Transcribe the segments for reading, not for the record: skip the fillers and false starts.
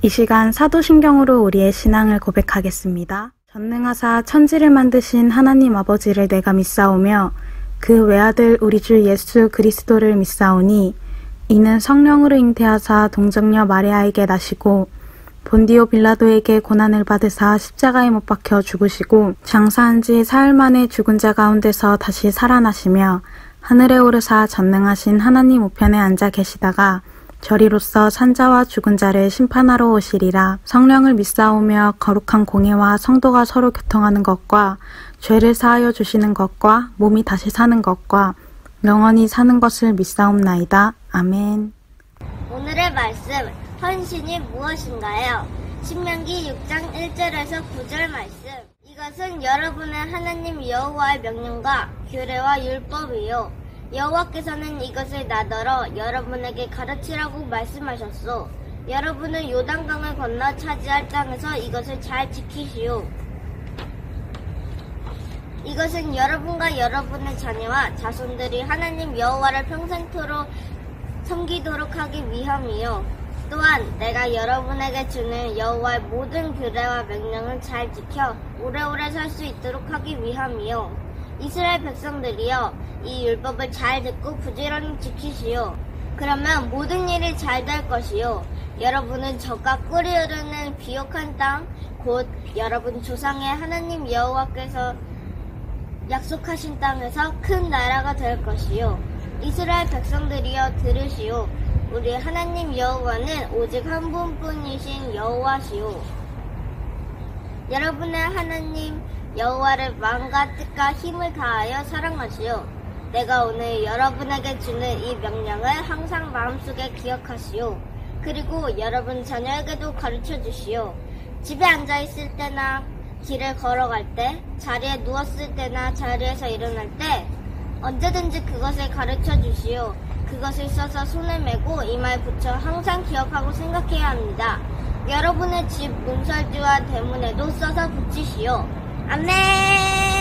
이 시간 사도신경으로 우리의 신앙을 고백하겠습니다. 전능하사 천지를 만드신 하나님 아버지를 내가 믿사오며 그 외아들 우리 주 예수 그리스도를 믿사오니 이는 성령으로 잉태하사 동정녀 마리아에게 나시고 본디오 빌라도에게 고난을 받으사 십자가에 못 박혀 죽으시고 장사한 지 사흘 만에 죽은 자 가운데서 다시 살아나시며 하늘에 오르사 전능하신 하나님 우편에 앉아 계시다가 저리로서 산자와 죽은 자를 심판하러 오시리라. 성령을 믿사오며 거룩한 공예와 성도가 서로 교통하는 것과 죄를 사하여 주시는 것과 몸이 다시 사는 것과 영원히 사는 것을 믿사옵나이다. 아멘. 오늘의 말씀, 헌신이 무엇인가요? 신명기 6장 1절에서 9절 말씀. 이것은 여러분의 하나님 여호와의 명령과 규례와 율법이요. 여호와께서는 이것을 나더러 여러분에게 가르치라고 말씀하셨소. 여러분은 요단강을 건너 차지할 땅에서 이것을 잘 지키시오. 이것은 여러분과 여러분의 자녀와 자손들이 하나님 여호와를 평생토록 섬기도록 하기 위함이요. 또한 내가 여러분에게 주는 여호와의 모든 규례와 명령을 잘 지켜 오래오래 살 수 있도록 하기 위함이요. 이스라엘 백성들이여, 이 율법을 잘 듣고 부지런히 지키시오. 그러면 모든 일이 잘 될 것이요. 여러분은 적과 꿀이 흐르는 비옥한 땅, 곧 여러분 조상의 하나님 여호와께서 약속하신 땅에서 큰 나라가 될 것이요. 이스라엘 백성들이여 들으시오. 우리 하나님 여호와는 오직 한 분뿐이신 여호와시오. 여러분의 하나님 여호와를 마음과 뜻과 힘을 다하여 사랑하시오. 내가 오늘 여러분에게 주는 이 명령을 항상 마음속에 기억하시오. 그리고 여러분 자녀에게도 가르쳐 주시오. 집에 앉아 있을 때나 길을 걸어갈 때, 자리에 누웠을 때나 자리에서 일어날 때 언제든지 그것을 가르쳐 주시오. 그것을 써서 손을 메고 이마에 붙여 항상 기억하고 생각해야 합니다. 여러분의 집 문설주와 대문에도 써서 붙이시오. 아멘.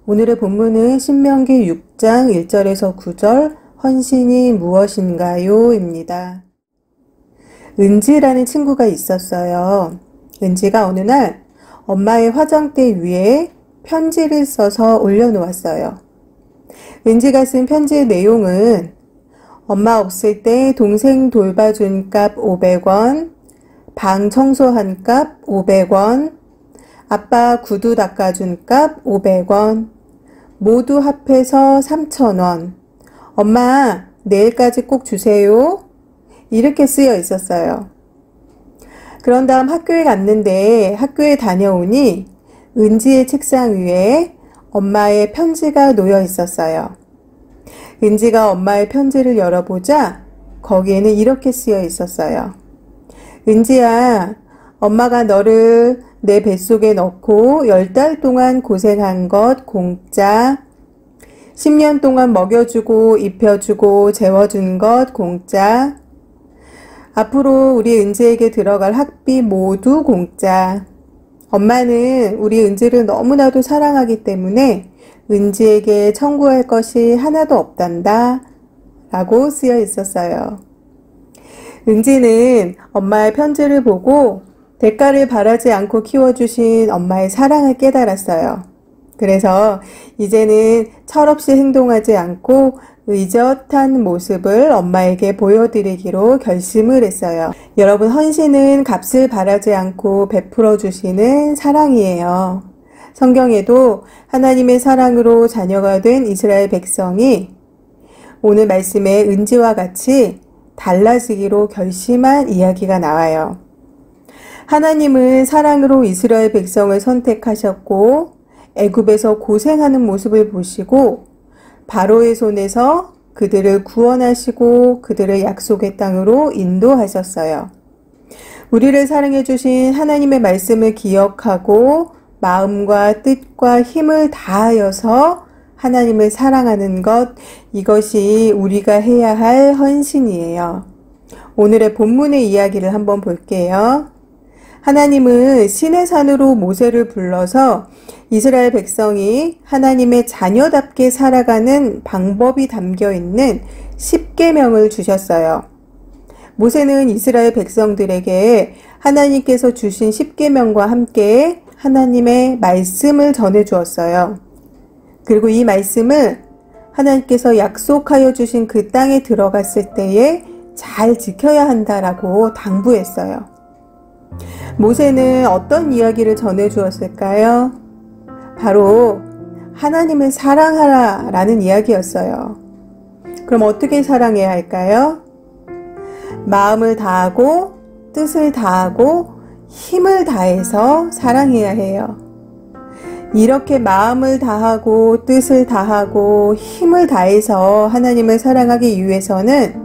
오늘의 본문은 신명기 6장 1절에서 9절 헌신이 무엇인가요? 입니다. 은지라는 친구가 있었어요. 은지가 어느 날 엄마의 화장대 위에 편지를 써서 올려놓았어요. 은지가 쓴 편지의 내용은 엄마 없을 때 동생 돌봐준 값 500원, 방 청소한 값 500원, 아빠 구두 닦아준 값 500원, 모두 합해서 3,000원. 엄마, 내일까지 꼭 주세요. 이렇게 쓰여 있었어요. 그런 다음 학교에 갔는데 학교에 다녀오니 은지의 책상 위에 엄마의 편지가 놓여 있었어요. 은지가 엄마의 편지를 열어보자 거기에는 이렇게 쓰여 있었어요. 은지야, 엄마가 너를 내 뱃속에 넣고 10달 동안 고생한 것 공짜, 10년 동안 먹여주고 입혀주고 재워준 것 공짜, 앞으로 우리 은지에게 들어갈 학비 모두 공짜. 엄마는 우리 은지를 너무나도 사랑하기 때문에 은지에게 청구할 것이 하나도 없단다 라고 쓰여 있었어요. 은지는 엄마의 편지를 보고 대가를 바라지 않고 키워주신 엄마의 사랑을 깨달았어요. 그래서 이제는 철없이 행동하지 않고 의젓한 모습을 엄마에게 보여드리기로 결심을 했어요. 여러분, 헌신은 값을 바라지 않고 베풀어 주시는 사랑이에요. 성경에도 하나님의 사랑으로 자녀가 된 이스라엘 백성이 오늘 말씀의 은지와 같이 달라지기로 결심한 이야기가 나와요. 하나님은 사랑으로 이스라엘 백성을 선택하셨고 애굽에서 고생하는 모습을 보시고 바로의 손에서 그들을 구원하시고 그들을 약속의 땅으로 인도하셨어요. 우리를 사랑해 주신 하나님의 말씀을 기억하고 마음과 뜻과 힘을 다하여서 하나님을 사랑하는 것, 이것이 우리가 해야 할 헌신이에요. 오늘의 본문의 이야기를 한번 볼게요. 하나님은 시내산으로 모세를 불러서 이스라엘 백성이 하나님의 자녀답게 살아가는 방법이 담겨 있는 10계명을 주셨어요. 모세는 이스라엘 백성들에게 하나님께서 주신 10계명과 함께 하나님의 말씀을 전해 주었어요. 그리고 이 말씀을 하나님께서 약속하여 주신 그 땅에 들어갔을 때에 잘 지켜야 한다라고 당부했어요. 모세는 어떤 이야기를 전해 주었을까요? 바로 하나님을 사랑하라 라는 이야기였어요. 그럼 어떻게 사랑해야 할까요? 마음을 다하고 뜻을 다하고 힘을 다해서 사랑해야 해요. 이렇게 마음을 다하고 뜻을 다하고 힘을 다해서 하나님을 사랑하기 위해서는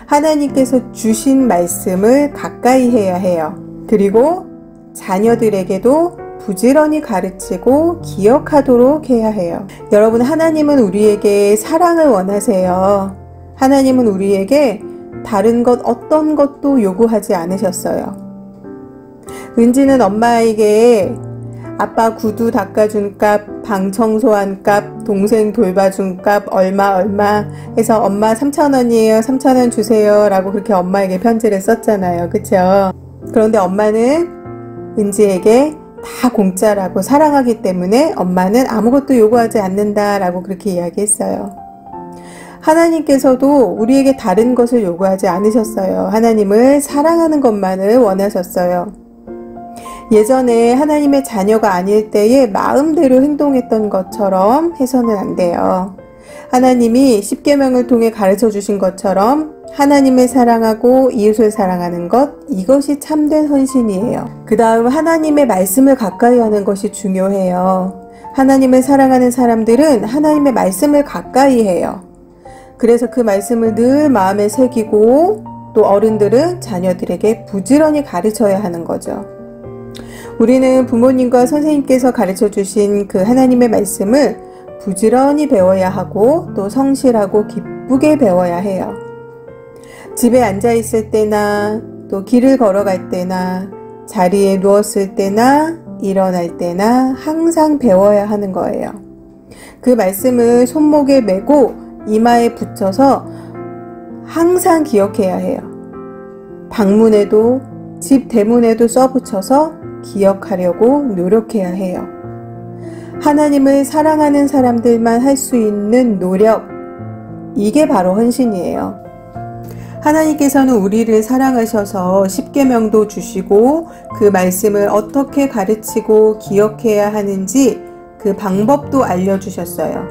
하나님께서 주신 말씀을 가까이 해야 해요. 그리고 자녀들에게도 부지런히 가르치고 기억하도록 해야 해요. 여러분, 하나님은 우리에게 사랑을 원하세요. 하나님은 우리에게 다른 것 어떤 것도 요구하지 않으셨어요. 은지는 엄마에게 아빠 구두 닦아준 값, 방 청소한 값, 동생 돌봐준 값 얼마 해서 엄마 3,000원이에요. 3,000원 주세요. 라고 그렇게 엄마에게 편지를 썼잖아요. 그쵸? 그런데 엄마는 은지에게 다 공짜라고 사랑하기 때문에 엄마는 아무것도 요구하지 않는다 라고 그렇게 이야기했어요. 하나님께서도 우리에게 다른 것을 요구하지 않으셨어요. 하나님을 사랑하는 것만을 원하셨어요. 예전에 하나님의 자녀가 아닐 때에 마음대로 행동했던 것처럼 해서는 안 돼요. 하나님이 10계명을 통해 가르쳐 주신 것처럼 하나님을 사랑하고 이웃을 사랑하는 것, 이것이 참된 헌신이에요. 그 다음 하나님의 말씀을 가까이 하는 것이 중요해요. 하나님을 사랑하는 사람들은 하나님의 말씀을 가까이 해요. 그래서 그 말씀을 늘 마음에 새기고 또 어른들은 자녀들에게 부지런히 가르쳐야 하는 거죠. 우리는 부모님과 선생님께서 가르쳐 주신 그 하나님의 말씀을 부지런히 배워야 하고 또 성실하고 기쁘게 배워야 해요. 집에 앉아 있을 때나 또 길을 걸어갈 때나 자리에 누웠을 때나 일어날 때나 항상 배워야 하는 거예요. 그 말씀을 손목에 메고 이마에 붙여서 항상 기억해야 해요. 방문에도 집 대문에도 써붙여서 기억하려고 노력해야 해요. 하나님을 사랑하는 사람들만 할 수 있는 노력, 이게 바로 헌신이에요. 하나님께서는 우리를 사랑하셔서 10계명도 주시고 그 말씀을 어떻게 가르치고 기억해야 하는지 그 방법도 알려주셨어요.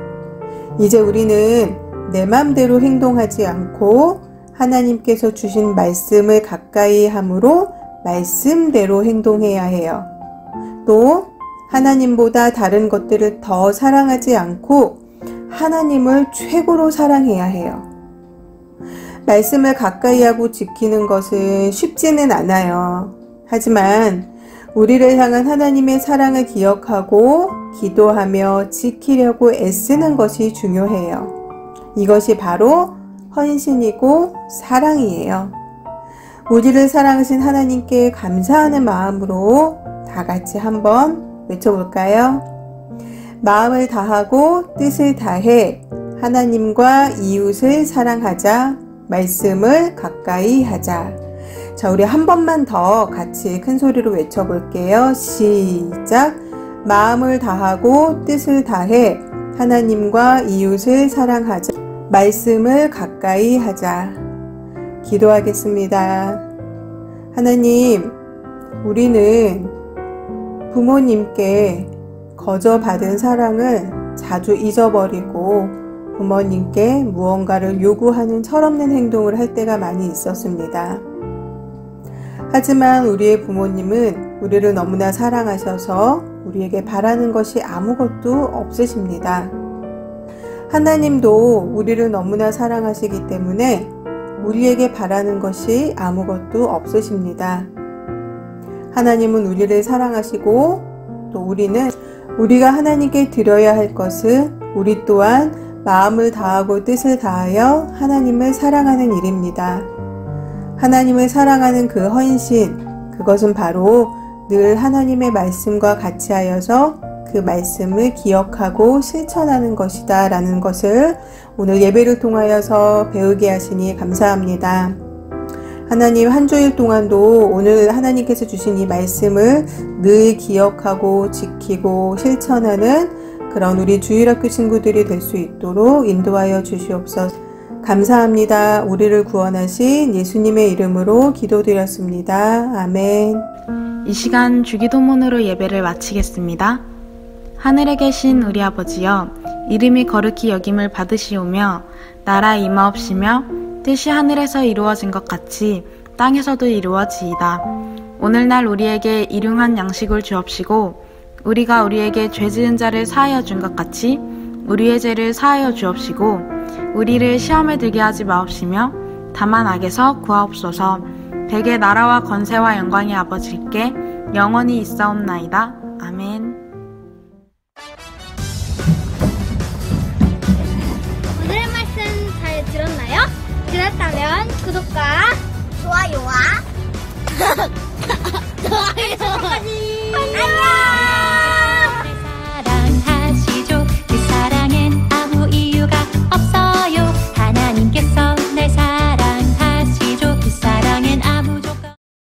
이제 우리는 내 맘대로 행동하지 않고 하나님께서 주신 말씀을 가까이 함으로 말씀대로 행동해야 해요. 또 하나님보다 다른 것들을 더 사랑하지 않고 하나님을 최고로 사랑해야 해요. 말씀을 가까이 하고 지키는 것은 쉽지는 않아요. 하지만 우리를 향한 하나님의 사랑을 기억하고 기도하며 지키려고 애쓰는 것이 중요해요. 이것이 바로 헌신이고 사랑이에요. 우리를 사랑하신 하나님께 감사하는 마음으로 다 같이 한번 외쳐볼까요? 마음을 다하고 뜻을 다해 하나님과 이웃을 사랑하자. 말씀을 가까이 하자. 자, 우리 한 번만 더 같이 큰 소리로 외쳐볼게요. 시작. 마음을 다하고 뜻을 다해 하나님과 이웃을 사랑하자. 말씀을 가까이 하자. 기도하겠습니다. 하나님, 우리는 부모님께 거저받은 사랑을 자주 잊어버리고 부모님께 무언가를 요구하는 철없는 행동을 할 때가 많이 있었습니다. 하지만 우리의 부모님은 우리를 너무나 사랑하셔서 우리에게 바라는 것이 아무것도 없으십니다. 하나님도 우리를 너무나 사랑하시기 때문에 우리에게 바라는 것이 아무것도 없으십니다. 하나님은 우리를 사랑하시고 또 우리는 우리가 하나님께 드려야 할 것은 우리 또한 마음을 다하고 뜻을 다하여 하나님을 사랑하는 일입니다. 하나님을 사랑하는 그 헌신, 그것은 바로 늘 하나님의 말씀과 같이 하여서 그 말씀을 기억하고 실천하는 것이다 라는 것을 오늘 예배를 통하여서 배우게 하시니 감사합니다. 하나님, 한 주일 동안도 오늘 하나님께서 주신 이 말씀을 늘 기억하고 지키고 실천하는 그런 우리 주일학교 친구들이 될 수 있도록 인도하여 주시옵소서. 감사합니다. 우리를 구원하신 예수님의 이름으로 기도드렸습니다. 아멘. 이 시간 주기도문으로 예배를 마치겠습니다. 하늘에 계신 우리 아버지여, 이름이 거룩히 여김을 받으시오며 나라 임하옵시며 뜻이 하늘에서 이루어진 것 같이 땅에서도 이루어지이다. 오늘날 우리에게 일용할 양식을 주옵시고 우리가 우리에게 죄 지은 자를 사하여 준 것 같이 우리의 죄를 사하여 주옵시고 우리를 시험에 들게 하지 마옵시며 다만 악에서 구하옵소서. 백의 나라와 권세와 영광이 아버지께 영원히 있사옵나이다. 아멘. 오늘의 말씀 잘 들었나요? 들었다면 구독과 좋아요와 좋아요까지